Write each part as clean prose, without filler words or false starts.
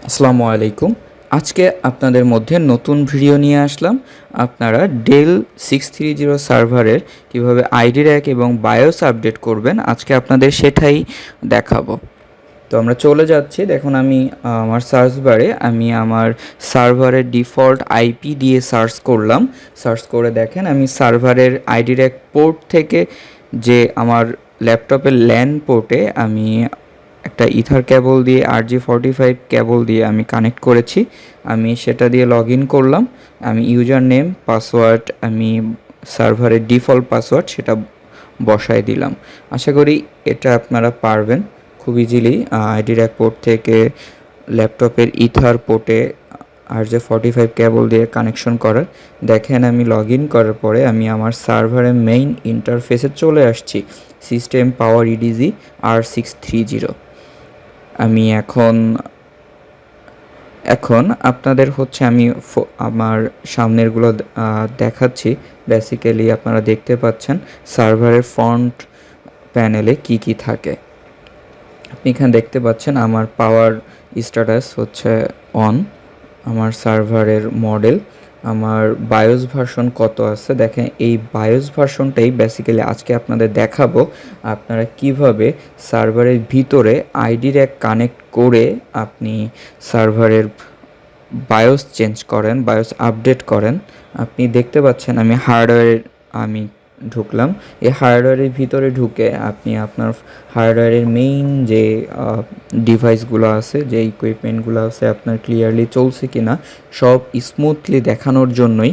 আসসালামু আলাইকুম। আজকে আপনাদের মধ্যে নতুন ভিডিও নিয়ে আসলাম। আপনারা ডেল 630 সার্ভারের কীভাবে আইডির্যাক এবং বায়োস আপডেট করবেন আজকে আপনাদের সেটাই দেখাবো। তো আমরা চলে যাচ্ছি। দেখুন আমি আমার সার্চ বারে আমি আমার সার্ভারের ডিফল্ট আইপি দিয়ে সার্চ করলাম। সার্চ করে দেখেন আমি সার্ভারের আইডির্যাক পোর্ট থেকে যে আমার ল্যাপটপের ল্যান পোর্টে আমি একটা ইথার কেবল দিয়ে RJ45 কেবল দিয়ে আমি কানেক্ট করেছি। আমি সেটা দিয়ে লগ ইন করলাম। আমি ইউজার নেম পাসওয়ার্ড আমি সার্ভারের ডিফল্ট পাসওয়ার্ড সেটা বসায় দিলাম। আশা করি এটা আপনারা পারবেন খুব ইজিলি আইডির্যাক পোর্ট থেকে ল্যাপটপের ইথার পোর্টে RJ45 কেবল দিয়ে কানেকশন করার। দেখেন আমি লগ ইন করার পরে আমি আমার সার্ভারের মেইন ইন্টারফেসে চলে আসছি। System power edge R630। আমি এখন আপনাদের হচ্ছে আমি আমার সামনেরগুলো দেখাচ্ছি। বেসিক্যালি আপনারা দেখতে পাচ্ছেন সার্ভারের ফ্রন্ট প্যানেলে কি থাকে। আপনি এখানে দেখতে পাচ্ছেন আমার পাওয়ার স্ট্যাটাস হচ্ছে অন, আমার সার্ভারের মডেল, আমার বায়োস ভার্সন কত আছে দেখেন। এই বায়োস ভার্সনটাই বেসিক্যালি আজকে আপনাদের দেখাবো আপনারা কিভাবে সার্ভারের ভিতরে আইডির্যাক কানেক্ট করে আপনি সার্ভারের বায়োস চেঞ্জ করেন, বায়োস আপডেট করেন। আপনি দেখতে পাচ্ছেন আমি ঢুকলাম। এই হার্ডওয়্যারের ভিতরে ঢুকে আপনি আপনার হার্ডওয়্যারের মেইন যে ডিভাইসগুলো আছে, যে ইকুইপমেন্টগুলো আছে আপনার ক্লিয়ারলি চলছে কি না সব স্মুথলি দেখানোর জন্যই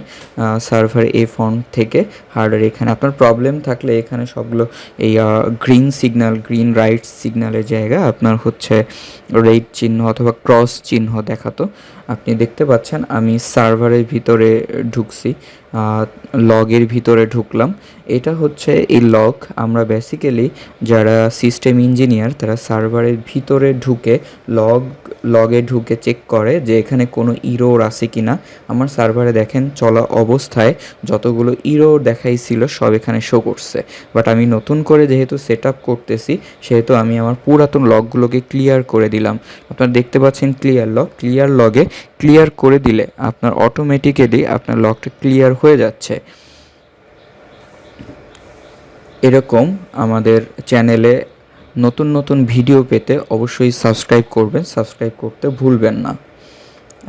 সার্ভার এই ফন্ট থেকে হার্ডওয়্যার এখানে আপনার প্রবলেম থাকলে এখানে সবগুলো এই গ্রিন সিগন্যাল, গ্রিন রাইট সিগন্যালের জায়গায় আপনার হচ্ছে রেড চিহ্ন অথবা ক্রস চিহ্ন দেখাতো। আপনি দেখতে পাচ্ছেন আমি সার্ভারের ভিতরে ঢুকছি, লগের ভিতরে ঢুকলাম। এটা হচ্ছে এই লগ। আমরা বেসিক্যালি যারা সিস্টেম ইঞ্জিনিয়ার তারা সার্ভারের ভিতরে ঢুকে লগে ঢুকে চেক করে যে এখানে কোনো ইরোর আছে কি না। আমার সার্ভারে দেখেন চলা অবস্থায় যতগুলো ইরোর দেখাইছিল সব এখানে শো করছে। বাট আমি নতুন করে যেহেতু সেট আপ করতেছি সেহেতু আমি আমার পুরাতন লগগুলোকে ক্লিয়ার করে দিলাম। আপনারা দেখতে পাচ্ছেন ক্লিয়ার লগে ক্লিয়ার করে দিলে আপনার অটোমেটিক্যালি আপনার লগটা ক্লিয়ার হয়ে যাচ্ছে। এরকম আমাদের চ্যানেলে নতুন নতুন ভিডিও পেতে অবশ্যই সাবস্ক্রাইব করবেন, সাবস্ক্রাইব করতে ভুলবেন না।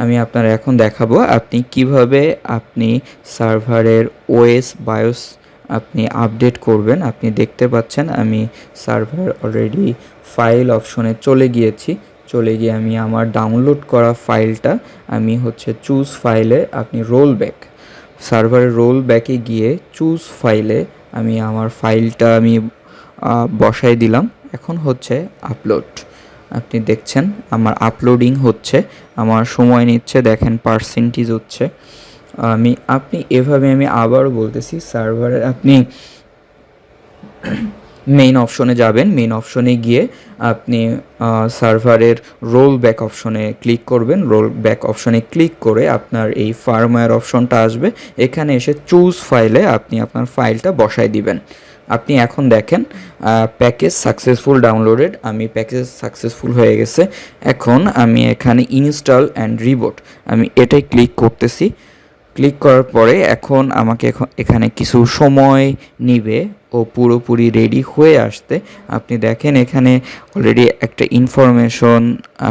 আমি আপনার এখন দেখাবো আপনি কিভাবে আপনি সার্ভারের ওএস বায়োস আপনি আপডেট করবেন। আপনি দেখতে পাচ্ছেন আমি সার্ভার অলরেডি ফাইল অপশনে চলে গিয়ে আমি আমার ডাউনলোড করা ফাইলটা আমি হচ্ছে চুজ ফাইলে আপনি সার্ভারের রোল ব্যাকে গিয়ে চুজ ফাইলে আমি আমার ফাইলটা আমি বসাই দিলাম। এখন হচ্ছে আপলোড। আপনি দেখছেন আমার আপলোডিং হচ্ছে, আমার সময় নিচ্ছে, দেখেন পার্সেন্টেজ হচ্ছে। আপনি এভাবে আমি আবারও বলতেছি সার্ভারে আপনি মেইন অপশনে যাবেন। মেইন অপশনে গিয়ে আপনি সার্ভারের রোল ব্যাক অপশনে ক্লিক করবেন। রোল ব্যাক অপশনে ক্লিক করে আপনার এই ফার্মওয়্যার অপশনটা আসবে। এখানে এসে চুজ ফাইলে আপনি আপনার ফাইলটা বসাই দিবেন। আপনি এখন দেখেন প্যাকেজ সাকসেসফুল ডাউনলোডেড, আমি প্যাকেজ সাকসেসফুল হয়ে গেছে। এখন আমি এখানে ইনস্টল অ্যান্ড রিবুট আমি এটাই ক্লিক করতেছি। ক্লিক করার পরে এখন আমাকে এখানে কিছু সময় নিবে ও পুরোপুরি রেডি হয়ে আসতে। আপনি দেখেন এখানে অলরেডি একটা ইনফরমেশন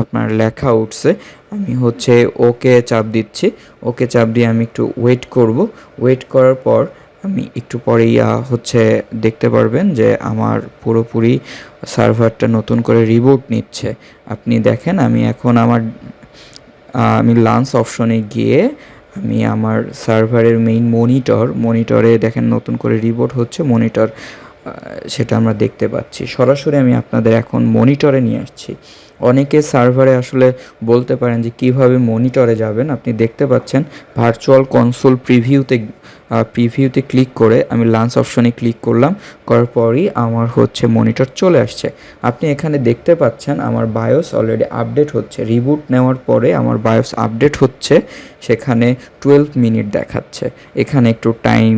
আপনার লেখা উঠছে। আমি হচ্ছে ওকে চাপ দিচ্ছি। ওকে চাপ দিয়ে আমি একটু ওয়েট করব। ওয়েট করার পর আমি একটু পরেই হচ্ছে দেখতে পারবেন যে আমার পুরোপুরি সার্ভারটা নতুন করে রিবুট নিচ্ছে। আপনি দেখেন আমি এখন আমি লাঞ্চ অপশনে গিয়ে আমি আমার সার্ভারের মেইন মনিটরে দেখেন নতুন করে রিবুট হচ্ছে মনিটর, সেটা আমরা দেখতে পাচ্ছি। সরাসরি আমি আপনাদের এখন মনিটরে নিয়ে আসছি। অনেকে সার্ভারে আসলে বলতে পারেন যে কিভাবে মনিটরে যাবেন। আপনি দেখতে পাচ্ছেন ভার্চুয়াল কনসোল প্রিভিউতে ক্লিক করে আমি লাঞ্চ অপশনে ক্লিক করলাম। করার পরই আমার হচ্ছে মনিটর চলে আসছে। আপনি এখানে দেখতে পাচ্ছেন আমার বায়োস অলরেডি আপডেট হচ্ছে। রিবুট নেওয়ার পরে আমার বায়োস আপডেট হচ্ছে, সেখানে 12 মিনিট দেখাচ্ছে। এখানে একটু টাইম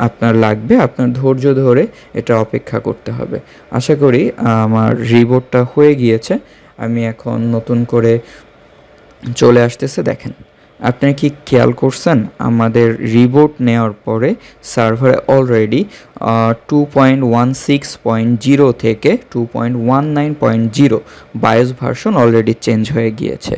আপনার লাগবে, আপনার ধৈর্য ধরে এটা অপেক্ষা করতে হবে। আশা করি আমার রিবুটটা হয়ে গিয়েছে। আমি এখন নতুন করে চলে আসতেছে। দেখেন, আপনি কি খেয়াল করছেন আমাদের রিবুট নেওয়ার পরে সার্ভারে অলরেডি 2.16.0 থেকে 2.19.0 বায়োস ভার্সন অলরেডি চেঞ্জ হয়ে গিয়েছে।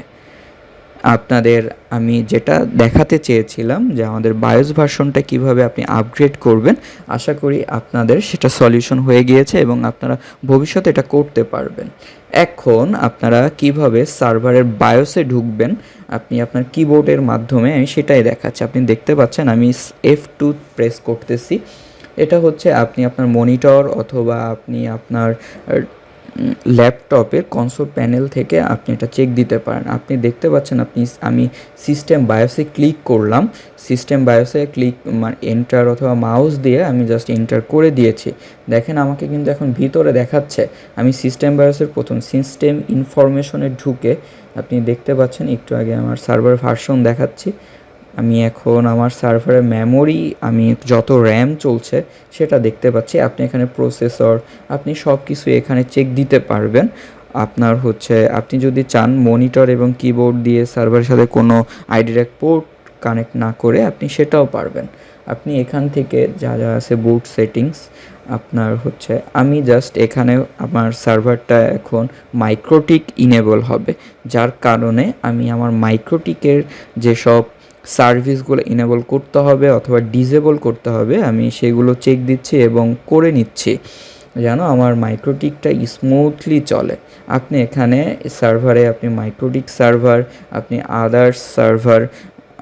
আপনাদের আমি যেটা দেখাতে চেয়েছিলাম যে আমাদের বায়োস ভার্সনটা কিভাবে আপনি আপগ্রেড করবেন, আশা করি আপনাদের সেটা সলিউশন হয়ে গিয়েছে এবং আপনারা ভবিষ্যতে এটা করতে পারবেন। এখন আপনারা কিভাবে সার্ভারের বায়োসে ঢুকবেন আপনি আপনার কিবোর্ডের মাধ্যমে, আমি সেটাই দেখাচ্ছি। আপনি দেখতে পাচ্ছেন আমি F2 প্রেস করতেছি। এটা হচ্ছে আপনি আপনার মনিটর অথবা আপনি আপনার ল্যাপটপের কনসোল প্যানেল থেকে আপনি এটা চেক দিতে পারেন। আপনি দেখতে পাচ্ছেন আমি সিস্টেম বায়োসে ক্লিক করলাম। সিস্টেম বায়োসে ক্লিক মানে এন্টার অথবা মাউস দিয়ে আমি জাস্ট এন্টার করে দিয়েছি। দেখেন আমাকে কিন্তু এখন ভিতরে দেখাচ্ছে। আমি সিস্টেম বায়োসের প্রথম সিস্টেম ইনফরমেশনে ঢুকে আপনি দেখতে পাচ্ছেন একটু আগে আমার সার্ভার ভার্সন দেখাচ্ছি। আমি এখন আমার সার্ভারের মেমোরি, আমি যত র্যাম চলছে সেটা দেখতে পাচ্ছি। আপনি এখানে প্রসেসর, আপনি সব কিছু এখানে চেক দিতে পারবেন। আপনার হচ্ছে আপনি যদি চান মনিটর এবং কিবোর্ড দিয়ে সার্ভারের সাথে কোনো Idrac পোর্ট কানেক্ট না করে আপনি সেটাও পারবেন। আপনি এখান থেকে যা যা আছে বুট সেটিংস আপনার হচ্ছে, আমি জাস্ট এখানে আমার সার্ভারটা এখন মাইক্রোটিক ইনেবল হবে, যার কারণে আমি আমার মাইক্রোটিকের যেসব সার্ভিসগুলো ইনেবল করতে হবে অথবা ডিসেবল করতে হবে আমি সেগুলো চেক দিচ্ছি এবং করে নিচ্ছি যেন আমার মাইক্রোটিকটা স্মুথলি চলে। আপনি এখানে সার্ভারে আপনি মাইক্রোটিক সার্ভার, আপনি আদার্স সার্ভার,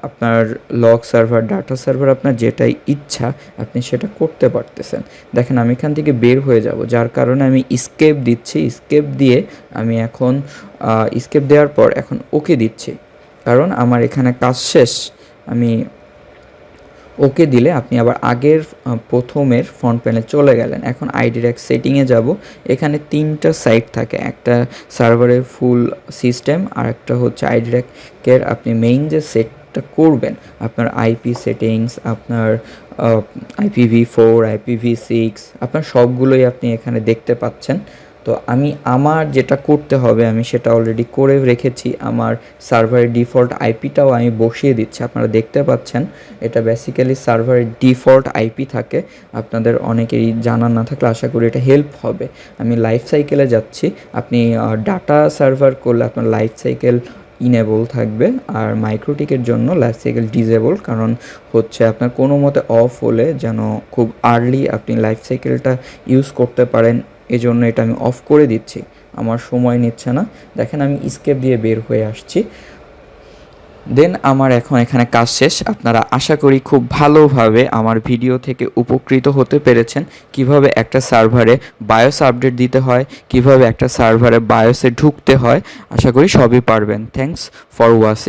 আপনার লগ সার্ভার, ডাটা সার্ভার, আপনার যেটাই ইচ্ছা আপনি সেটা করতে পারতেছেন। দেখেন আমি এখান থেকে বের হয়ে যাব, যার কারণে আমি স্কেপ দিচ্ছি। স্কেপ দিয়ে আমি এখন স্কেপ দেওয়ার পর এখন ওকে দিচ্ছি, কারণ আমার এখানে কাজ শেষ। আমি ওকে দিলে আপনি আবার আগের প্রথমের ফ্রন্ট প্যানেলে চলে গেলেন। এখন Idrac সেটিংয়ে যাব। এখানে 3টা সাইট থাকে, একটা সার্ভারের ফুল সিস্টেম, আর একটা হচ্ছে Idrac-এর আপনি মেইন যে সেটটা করবেন, আপনার আইপি সেটিংস, আপনার IPv4, IPv6, আপনার সবগুলোই আপনি এখানে দেখতে পাচ্ছেন। তো আমি আমার যেটা করতে হবে আমি সেটা অলরেডি করে রেখেছি। আমার সার্ভারের ডিফল্ট আইপিটাও আমি বসিয়ে দিচ্ছি। আপনারা দেখতে পাচ্ছেন এটা বেসিক্যালি সার্ভারের ডিফল্ট আইপি থাকে। আপনাদের অনেকেরই জানা না থাকলে আশা করি এটা হেল্প হবে। আমি লাইফ সাইকেলে যাচ্ছি। আপনি ডাটা সার্ভার করলে আপনার লাইফ সাইকেল ইনেবল থাকবে, আর মাইক্রোটিকের জন্য লাইফ সাইকেল ডিসেবল, কারণ হচ্ছে আপনার কোনো মতে অফ হলে যেন খুব আর্লি আপনি লাইফ সাইকেলটা ইউজ করতে পারেন, এজন্য এটা আমি অফ করে দিচ্ছি। আমার সময় নিচ্ছে না। দেখেন আমি স্কেপ দিয়ে বের হয়ে আসছি। দেন আমার এখন এখানে কাজ শেষ। আপনারা আশা করি খুব ভালোভাবে আমার ভিডিও থেকে উপকৃত হতে পেরেছেন। কিভাবে একটা সার্ভারে বায়োস আপডেট দিতে হয়, কিভাবে একটা সার্ভারে বায়োসে ঢুকতে হয়, আশা করি সবই পারবেন। Thanks for watching.